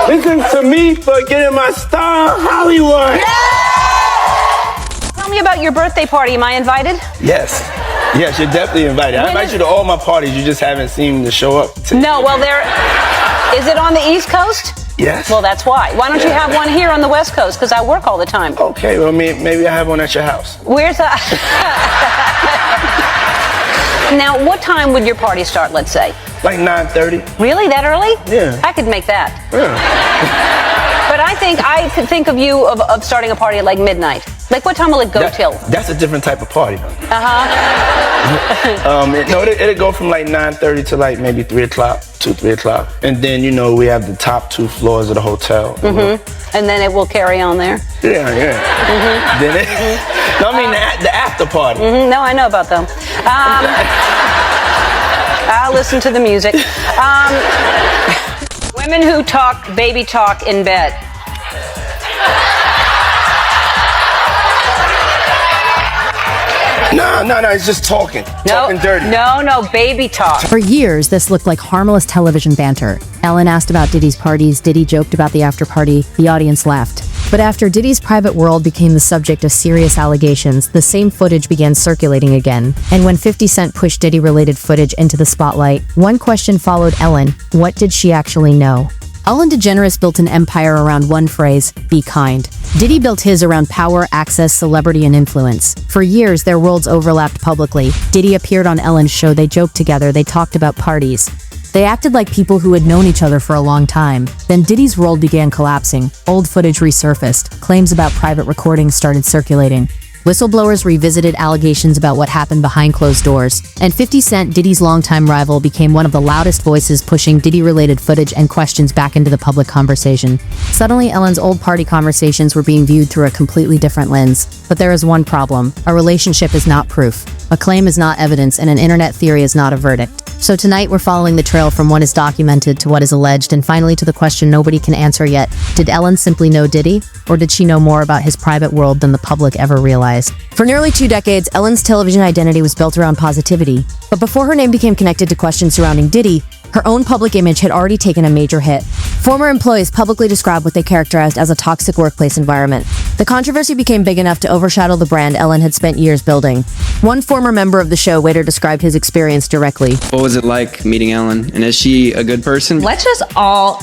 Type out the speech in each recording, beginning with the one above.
Listen to me for getting my star in Hollywood. Tell me about your birthday party. Am I invited? Yes. Yes, you're definitely invited. I invite you to all my parties. You just haven't seen to show up to. No, well, is it on the East Coast? Yes. Well, that's why. Why don't you have one here on the West Coast? Because I work all the time. Okay, well, maybe I have one at your house. Where's that? Now, what time would your party start, let's say? Like 9:30. Really? That early? Yeah. I could make that. Yeah. But I could think of you of starting a party at like midnight. Like, what time will it go till? That's a different type of party. Uh-huh. It'll go from like 9:30 to like maybe 3 o'clock, 3 o'clock. And then, we have the top 2 floors of the hotel. Mm-hmm. And then it will carry on there? Yeah. Mm-hmm. Then the after party. Mm-hmm. No, I know about them. I'll listen to the music. Women who talk baby talk in bed. No, it's just talking. Talking dirty. No, baby talk. For years, this looked like harmless television banter. Ellen asked about Diddy's parties, Diddy joked about the after party, the audience laughed. But after Diddy's private world became the subject of serious allegations, the same footage began circulating again. And when 50 Cent pushed Diddy-related footage into the spotlight, one question followed Ellen: what did she actually know? Ellen DeGeneres built an empire around one phrase: be kind. Diddy built his around power, access, celebrity, and influence. For years, their worlds overlapped publicly. Diddy appeared on Ellen's show, they joked together, they talked about parties. They acted like people who had known each other for a long time. Then Diddy's world began collapsing. Old footage resurfaced. Claims about private recordings started circulating. Whistleblowers revisited allegations about what happened behind closed doors, and 50 Cent, Diddy's longtime rival, became one of the loudest voices pushing Diddy-related footage and questions back into the public conversation. Suddenly, Ellen's old party conversations were being viewed through a completely different lens. But there is one problem. A relationship is not proof. A claim is not evidence, and an internet theory is not a verdict. So tonight, we're following the trail from what is documented to what is alleged, and finally to the question nobody can answer yet. Did Ellen simply know Diddy? Or did she know more about his private world than the public ever realized? For nearly 2 decades, Ellen's television identity was built around positivity. But before her name became connected to questions surrounding Diddy, her own public image had already taken a major hit. Former employees publicly described what they characterized as a toxic workplace environment. The controversy became big enough to overshadow the brand Ellen had spent years building. One former member of the show later described his experience directly. What was it like meeting Ellen? And is she a good person? Let's just all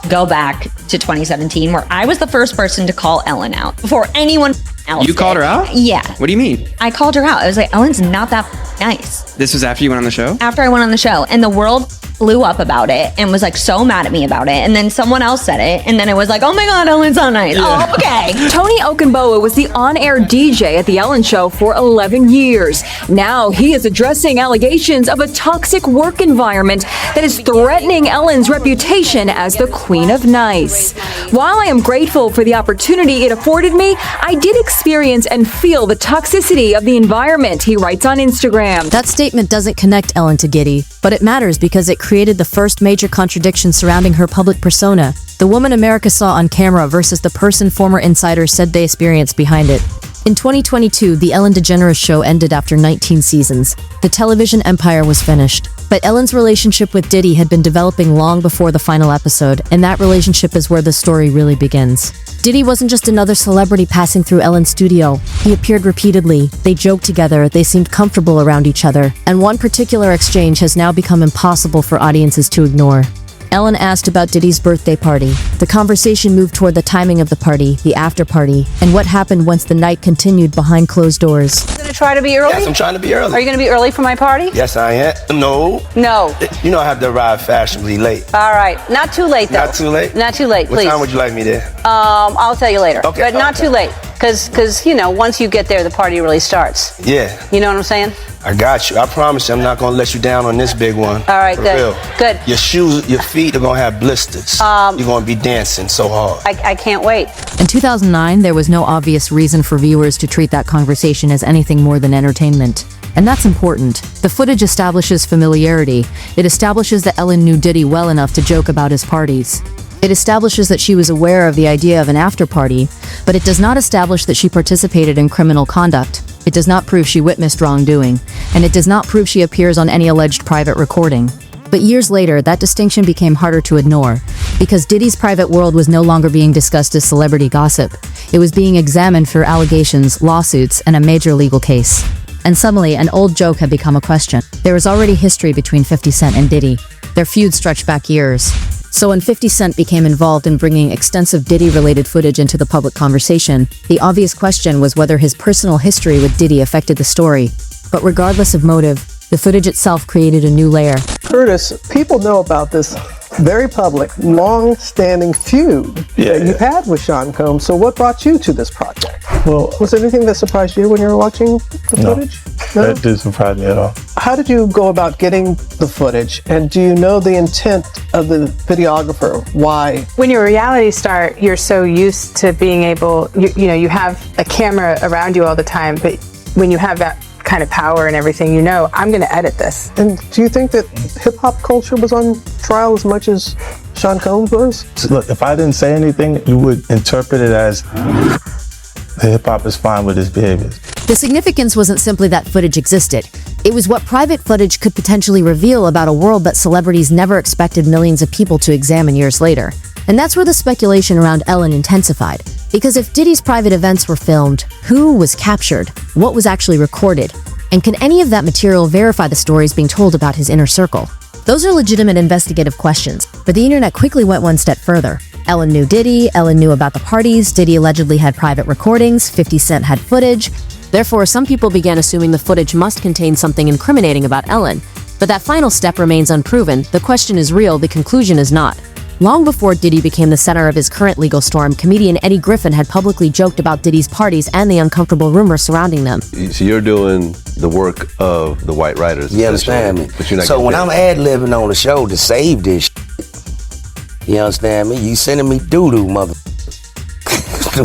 go back to 2017, where I was the first person to call Ellen out before anyone else You called did. her out? Yeah. What do you mean? I called her out. I was like, Ellen's not that nice. This was after you went on the show? After I went on the show, and the world blew up about it and was like so mad at me about it, and then someone else said it, and then it was like, oh my god, Ellen's so nice. Oh, okay. Tony Okunbowa was the on-air DJ at The Ellen Show for 11 years. Now he is addressing allegations of a toxic work environment that is threatening Ellen's reputation as the Queen of Nice. While I am grateful for the opportunity it afforded me, I did experience and feel the toxicity of the environment, he writes on Instagram. That statement doesn't connect Ellen to Diddy, but it matters because it created the first major contradiction surrounding her public persona. The woman America saw on camera versus the person former insiders said they experienced behind it. In 2022, The Ellen DeGeneres Show ended after 19 seasons. The television empire was finished. But Ellen's relationship with Diddy had been developing long before the final episode, and that relationship is where the story really begins. Diddy wasn't just another celebrity passing through Ellen's studio. He appeared repeatedly, they joked together, they seemed comfortable around each other, and one particular exchange has now become impossible for audiences to ignore. Ellen asked about Diddy's birthday party. The conversation moved toward the timing of the party, the after party, and what happened once the night continued behind closed doors. You gonna try to be early? Yes, I'm trying to be early. Are you gonna be early for my party? Yes, I am. No. No. You know I have to arrive fashionably late. All right. Not too late, though. Not too late? Not too late, please. What time would you like me there? I'll tell you later. Okay. But not too late. Because, once you get there, the party really starts. Yeah. You know what I'm saying? I got you. I promise you I'm not going to let you down on this big one. All right, For good. real. Good. Your shoes, your feet are going to have blisters. You're going to be dancing so hard. I can't wait. In 2009, there was no obvious reason for viewers to treat that conversation as anything more than entertainment. And that's important. The footage establishes familiarity. It establishes that Ellen knew Diddy well enough to joke about his parties. It establishes that she was aware of the idea of an after party, but it does not establish that she participated in criminal conduct. It does not prove she witnessed wrongdoing, and it does not prove she appears on any alleged private recording. But years later, that distinction became harder to ignore, because Diddy's private world was no longer being discussed as celebrity gossip. It was being examined for allegations, lawsuits, and a major legal case. And suddenly, an old joke had become a question. There was already history between 50 Cent and Diddy. Their feud stretched back years. So when 50 Cent became involved in bringing extensive Diddy-related footage into the public conversation, the obvious question was whether his personal history with Diddy affected the story. But regardless of motive, the footage itself created a new layer. Curtis, people know about this very public, long-standing feud that you had with Sean Combs. So what brought you to this project? Well, Was there anything that surprised you when you were watching the footage? that didn't surprise me at all. How did you go about getting the footage? And do you know the intent of the videographer? Why? When you're a reality star, you're so used to being able, you have a camera around you all the time, but when you have that kind of power and everything, I'm going to edit this. And do you think that hip-hop culture was on trial as much as Sean Combs was? Look, if I didn't say anything, you would interpret it as the hip-hop is fine with his behaviors. The significance wasn't simply that footage existed. It was what private footage could potentially reveal about a world that celebrities never expected millions of people to examine years later. And that's where the speculation around Ellen intensified. Because if Diddy's private events were filmed, who was captured? What was actually recorded? And can any of that material verify the stories being told about his inner circle? Those are legitimate investigative questions, but the internet quickly went one step further. Ellen knew Diddy, Ellen knew about the parties, Diddy allegedly had private recordings, 50 Cent had footage. Therefore, some people began assuming the footage must contain something incriminating about Ellen. But that final step remains unproven. The question is real, the conclusion is not. Long before Diddy became the center of his current legal storm, comedian Eddie Griffin had publicly joked about Diddy's parties and the uncomfortable rumors surrounding them. So you're doing the work of the white writers. You understand me? But you're not so when I'm ad-libbing on the show to save this shit, you understand me? You sending me doo-doo, mother.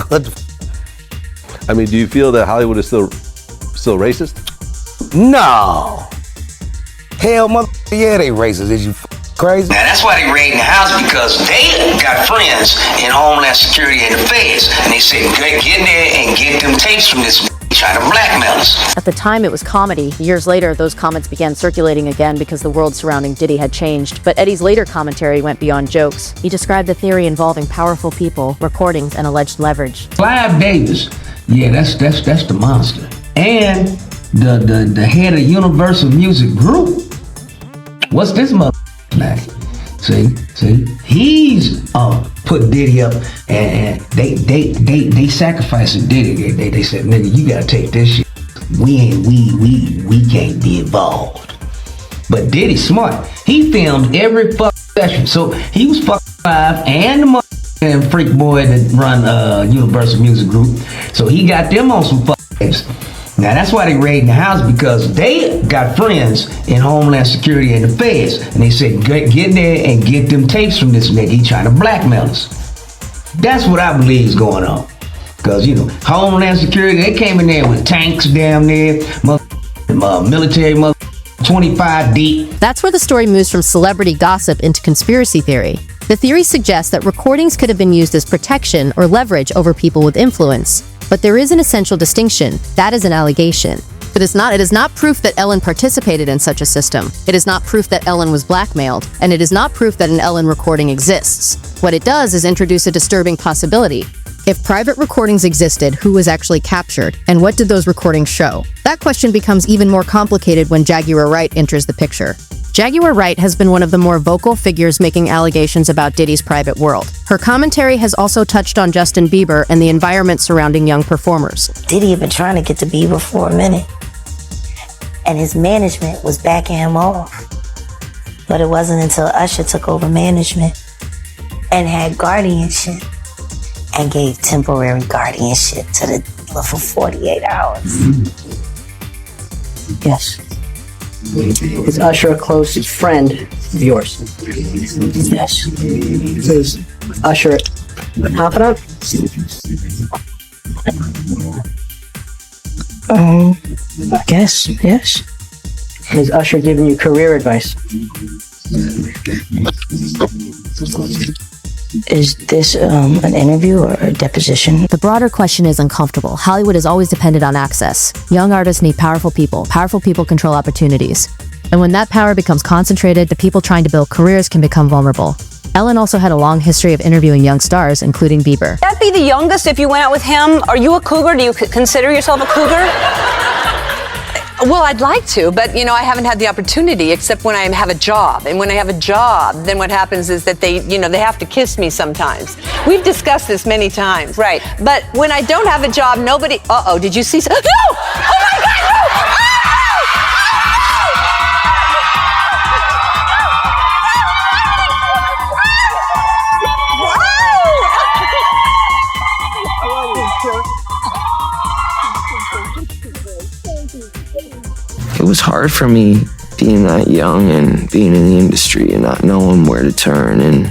What the I mean, do you feel that Hollywood is still racist? No. Hell, mother, yeah, they racist. Is you crazy? Now that's why they raiding the house, because they got friends in Homeland Security and the feds, and they said get in there and get them tapes from this trying to blackmail us. At the time, it was comedy. Years later, those comments began circulating again because the world surrounding Diddy had changed. But Eddie's later commentary went beyond jokes. He described the theory involving powerful people, recordings, and alleged leverage. Clive Davis, yeah, that's the monster, and the head of Universal Music Group. What's this mother name? See, he's put Diddy up, and they sacrificed Diddy. They said, nigga, you gotta take this shit. We can't be involved. But Diddy's smart. He filmed every fucking session, so he was fucking Clive and the and freak boy that run Universal Music Group. So he got them on some fucking tapes. Now that's why they raiding the house, because they got friends in Homeland Security and the feds, and they said get in there and get them tapes from this nigga. He trying to blackmail us. That's what I believe is going on. Because Homeland Security, they came in there with tanks down there, military 25 deep. That's where the story moves from celebrity gossip into conspiracy theory. The theory suggests that recordings could have been used as protection or leverage over people with influence. But there is an essential distinction. That is an allegation. But it is not proof that Ellen participated in such a system. It is not proof that Ellen was blackmailed. And it is not proof that an Ellen recording exists. What it does is introduce a disturbing possibility. If private recordings existed, who was actually captured? And what did those recordings show? That question becomes even more complicated when Jaguar Wright enters the picture. Jaguar Wright has been one of the more vocal figures making allegations about Diddy's private world. Her commentary has also touched on Justin Bieber and the environment surrounding young performers. Diddy had been trying to get to Bieber for a minute, and his management was backing him off. But it wasn't until Usher took over management and had guardianship and gave temporary guardianship to the dealer for 48 hours. Yes. Is Usher a close friend of yours? Yes. Is Usher a confidant? I guess, yes. Is Usher giving you career advice? Is this an interview or a deposition? The broader question is uncomfortable. Hollywood has always depended on access. Young artists need powerful people. Powerful people control opportunities. And when that power becomes concentrated, the people trying to build careers can become vulnerable. Ellen also had a long history of interviewing young stars, including Bieber. That'd be the youngest if you went out with him. Are you a cougar? Do you consider yourself a cougar? Well, I'd like to, but I haven't had the opportunity except when I have a job. And when I have a job, then what happens is that they have to kiss me sometimes. We've discussed this many times. Right. But when I don't have a job, nobody, did you see? No! Oh my God, no! It was hard for me being that young and being in the industry and not knowing where to turn, and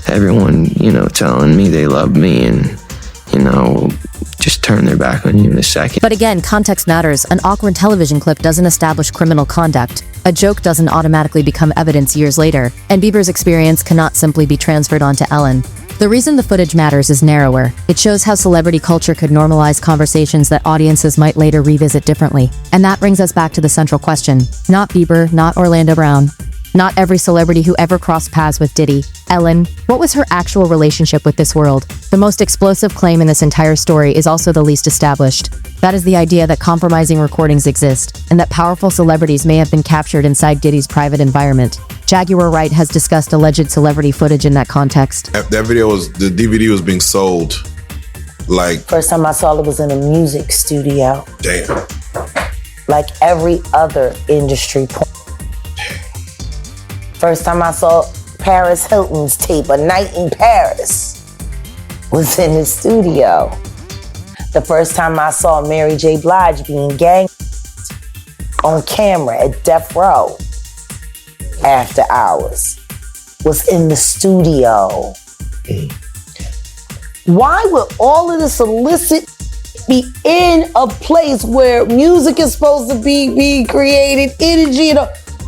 everyone, telling me they love me and, just turn their back on you in a second. But again, context matters. An awkward television clip doesn't establish criminal conduct. A joke doesn't automatically become evidence years later, and Bieber's experience cannot simply be transferred onto Ellen. The reason the footage matters is narrower. It shows how celebrity culture could normalize conversations that audiences might later revisit differently. And that brings us back to the central question. Not Bieber, not Orlando Brown, not every celebrity who ever crossed paths with Diddy. Ellen, what was her actual relationship with this world? The most explosive claim in this entire story is also the least established. That is the idea that compromising recordings exist, and that powerful celebrities may have been captured inside Diddy's private environment. Jaguar Wright has discussed alleged celebrity footage in that context. That video the DVD was being sold like... First time I saw it was in a music studio. Damn. Like every other industry point. First time I saw Paris Hilton's tape, A Night in Paris, was in his studio. The first time I saw Mary J. Blige being gang on camera at Death Row after hours was in the studio. Why would all of this illicit be in a place where music is supposed to be being created, energy,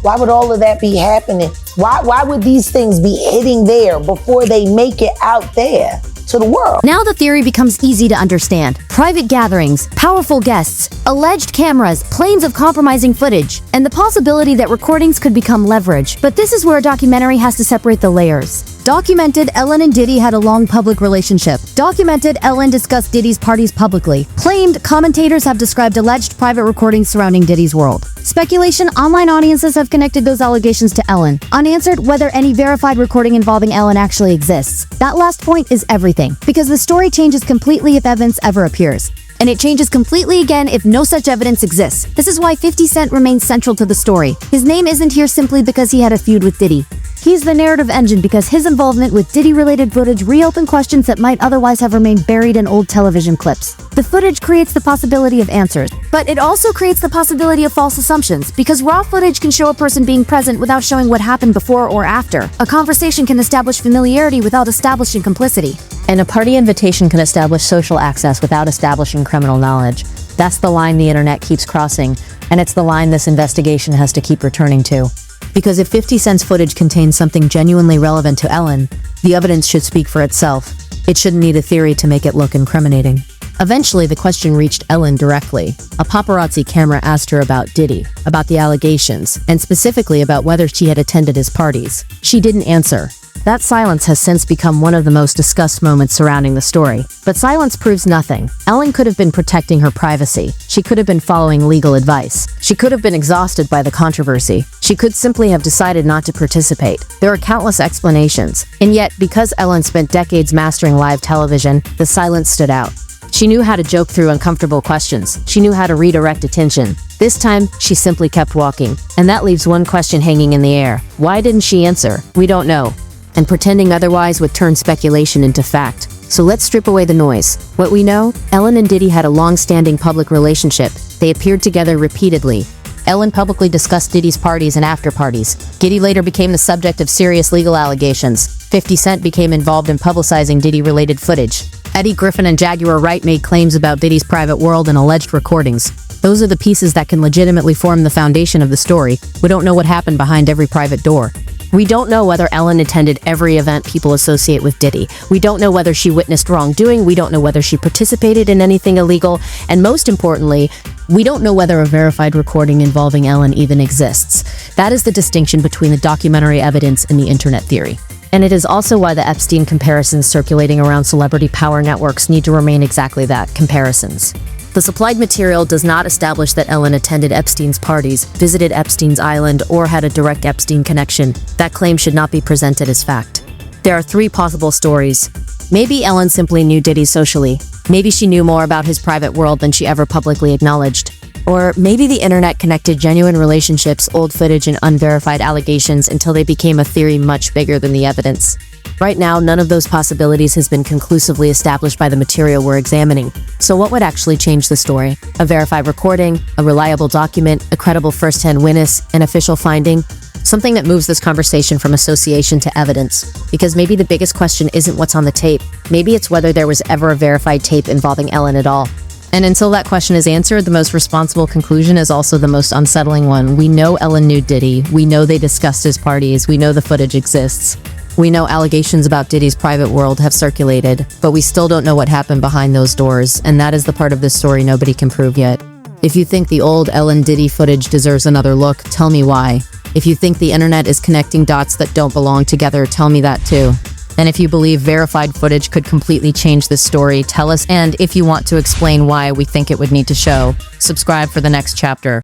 why would all of that be happening? Why would these things be hitting there before they make it out there to the world? Now the theory becomes easy to understand. Private gatherings, powerful guests, alleged cameras, planes of compromising footage, and the possibility that recordings could become leverage. But this is where a documentary has to separate the layers. Documented, Ellen and Diddy had a long public relationship. Documented, Ellen discussed Diddy's parties publicly. Claimed, commentators have described alleged private recordings surrounding Diddy's world. Speculation, online audiences have connected those allegations to Ellen. Unanswered, whether any verified recording involving Ellen actually exists. That last point is everything, because the story changes completely if evidence ever appears. And it changes completely again if no such evidence exists. This is why 50 Cent remains central to the story. His name isn't here simply because he had a feud with Diddy. He's the narrative engine because his involvement with Diddy-related footage reopened questions that might otherwise have remained buried in old television clips. The footage creates the possibility of answers, but it also creates the possibility of false assumptions, because raw footage can show a person being present without showing what happened before or after. A conversation can establish familiarity without establishing complicity. And a party invitation can establish social access without establishing criminal knowledge. That's the line the internet keeps crossing, and it's the line this investigation has to keep returning to. Because if 50 Cent's footage contains something genuinely relevant to Ellen, the evidence should speak for itself. It shouldn't need a theory to make it look incriminating. Eventually, the question reached Ellen directly. A paparazzi camera asked her about Diddy, about the allegations, and specifically about whether she had attended his parties. She didn't answer. That silence has since become one of the most discussed moments surrounding the story. But silence proves nothing. Ellen could have been protecting her privacy. She could have been following legal advice. She could have been exhausted by the controversy. She could simply have decided not to participate. There are countless explanations. And yet, because Ellen spent decades mastering live television, the silence stood out. She knew how to joke through uncomfortable questions. She knew how to redirect attention. This time, she simply kept walking. And that leaves one question hanging in the air. Why didn't she answer? We don't know. And pretending otherwise would turn speculation into fact. So let's strip away the noise. What we know, Ellen and Diddy had a long-standing public relationship. They appeared together repeatedly. Ellen publicly discussed Diddy's parties and after-parties. Diddy later became the subject of serious legal allegations. 50 Cent became involved in publicizing Diddy-related footage. Eddie Griffin and Jaguar Wright made claims about Diddy's private world and alleged recordings. Those are the pieces that can legitimately form the foundation of the story. We don't know what happened behind every private door. We don't know whether Ellen attended every event people associate with Diddy. We don't know whether she witnessed wrongdoing. We don't know whether she participated in anything illegal. And most importantly, we don't know whether a verified recording involving Ellen even exists. That is the distinction between the documentary evidence and the internet theory. And it is also why the Epstein comparisons circulating around celebrity power networks need to remain exactly that, comparisons. The supplied material does not establish that Ellen attended Epstein's parties, visited Epstein's island, or had a direct Epstein connection. That claim should not be presented as fact. There are three possible stories. Maybe Ellen simply knew Diddy socially. Maybe she knew more about his private world than she ever publicly acknowledged. Or maybe the internet connected genuine relationships, old footage, and unverified allegations until they became a theory much bigger than the evidence. Right now, none of those possibilities has been conclusively established by the material we're examining. So what would actually change the story? A verified recording, a reliable document, a credible first-hand witness, an official finding? Something that moves this conversation from association to evidence. Because maybe the biggest question isn't what's on the tape. Maybe it's whether there was ever a verified tape involving Ellen at all. And until that question is answered, the most responsible conclusion is also the most unsettling one. We know Ellen knew Diddy. We know they discussed his parties. We know the footage exists. We know allegations about Diddy's private world have circulated, but we still don't know what happened behind those doors, and that is the part of this story nobody can prove yet. If you think the old Ellen Diddy footage deserves another look, tell me why. If you think the internet is connecting dots that don't belong together, tell me that too. And if you believe verified footage could completely change this story, tell us. And if you want to explain why we think it would need to show, subscribe for the next chapter.